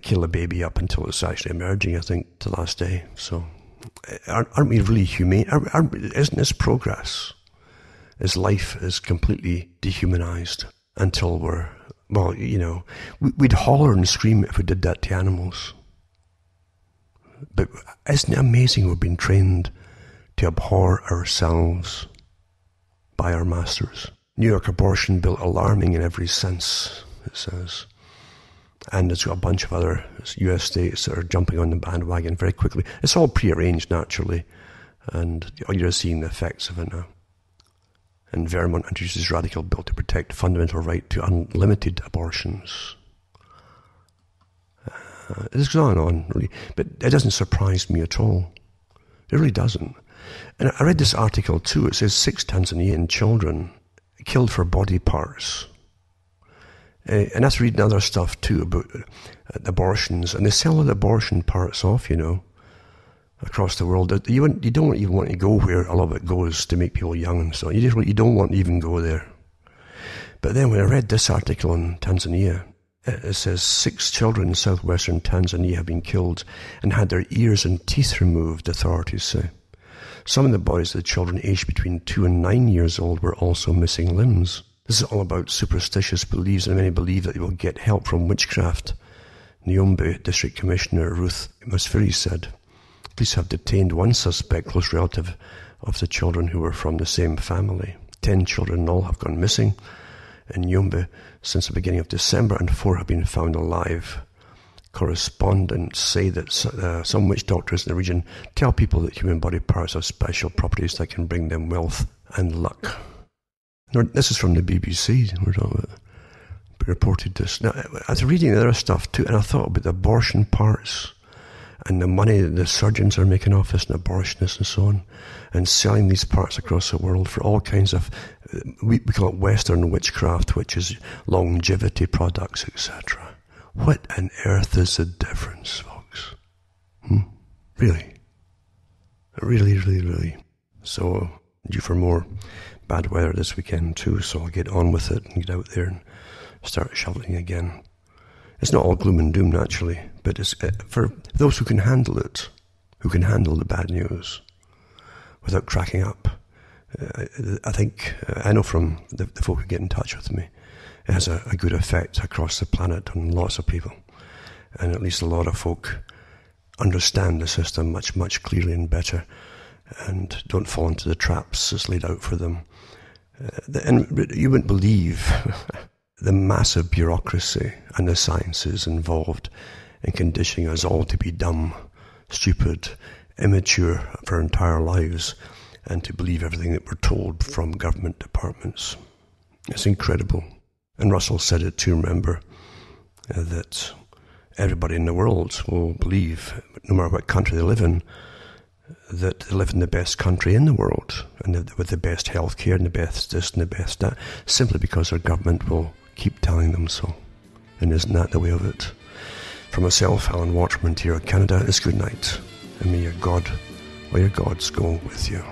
kill a baby up until it's actually emerging, I think, the last day. So aren't we really humane? Isn't this progress? As life is completely dehumanized until we're, well, we'd holler and scream if we did that to animals. But isn't it amazing we've been trained to abhor ourselves by our masters? New York abortion bill alarming in every sense, it says. And it's got a bunch of other US states that are jumping on the bandwagon very quickly. It's all prearranged, naturally, and you're seeing the effects of it now. And Vermont introduces radical bill to protect fundamental right to unlimited abortions. This goes on and on, really. But it doesn't surprise me at all. It really doesn't. And I read this article too. It says 6 Tanzanian children killed for body parts. And that's reading other stuff too about abortions. And they sell the abortion parts off, across the world. You don't even want to go where a lot of it goes to make people young and so on. You don't want to even go there. But then when I read this article on Tanzania, it says 6 children in southwestern Tanzania have been killed and had their ears and teeth removed, authorities say. Some of the bodies of the children aged between 2 and 9 years old were also missing limbs. This is all about superstitious beliefs, and many believe that they will get help from witchcraft. Niombe District Commissioner Ruth Musfiri said, police have detained one suspect, close relative of the children who were from the same family. 10 children in all have gone missing in Niombe since the beginning of December, and 4 have been found alive. Correspondents say that some witch doctors in the region tell people that human body parts have special properties that can bring them wealth and luck. Now, this is from the BBC. We're talking about. Reported this. Now, I was reading the other stuff too, and I thought about the abortion parts and the money that the surgeons are making off this and abortionists and so on, and selling these parts across the world for all kinds of, we call it Western witchcraft, which is longevity products, etc. What on earth is the difference, folks? Really? Really, really, really. So, due for more bad weather this weekend too, so I'll get on with it and get out there and start shoveling again. It's not all gloom and doom, naturally, but it's for those who can handle it, who can handle the bad news without cracking up. I think, I know from the folk who get in touch with me, it has a good effect across the planet on lots of people. And at least a lot of folk understand the system much, much clearly and better, and don't fall into the traps that's laid out for them. And you wouldn't believe the massive bureaucracy and the sciences involved in conditioning us all to be dumb, stupid, immature for our entire lives, and to believe everything that we're told from government departments. It's incredible. And Russell said it too, remember, that everybody in the world will believe, no matter what country they live in, that they live in the best country in the world, and with the best healthcare and the best this and the best that, simply because their government will keep telling them so. And isn't that the way of it? For myself, Alan Watt from Ontario, Canada, it's good night. And may your God or your gods go with you.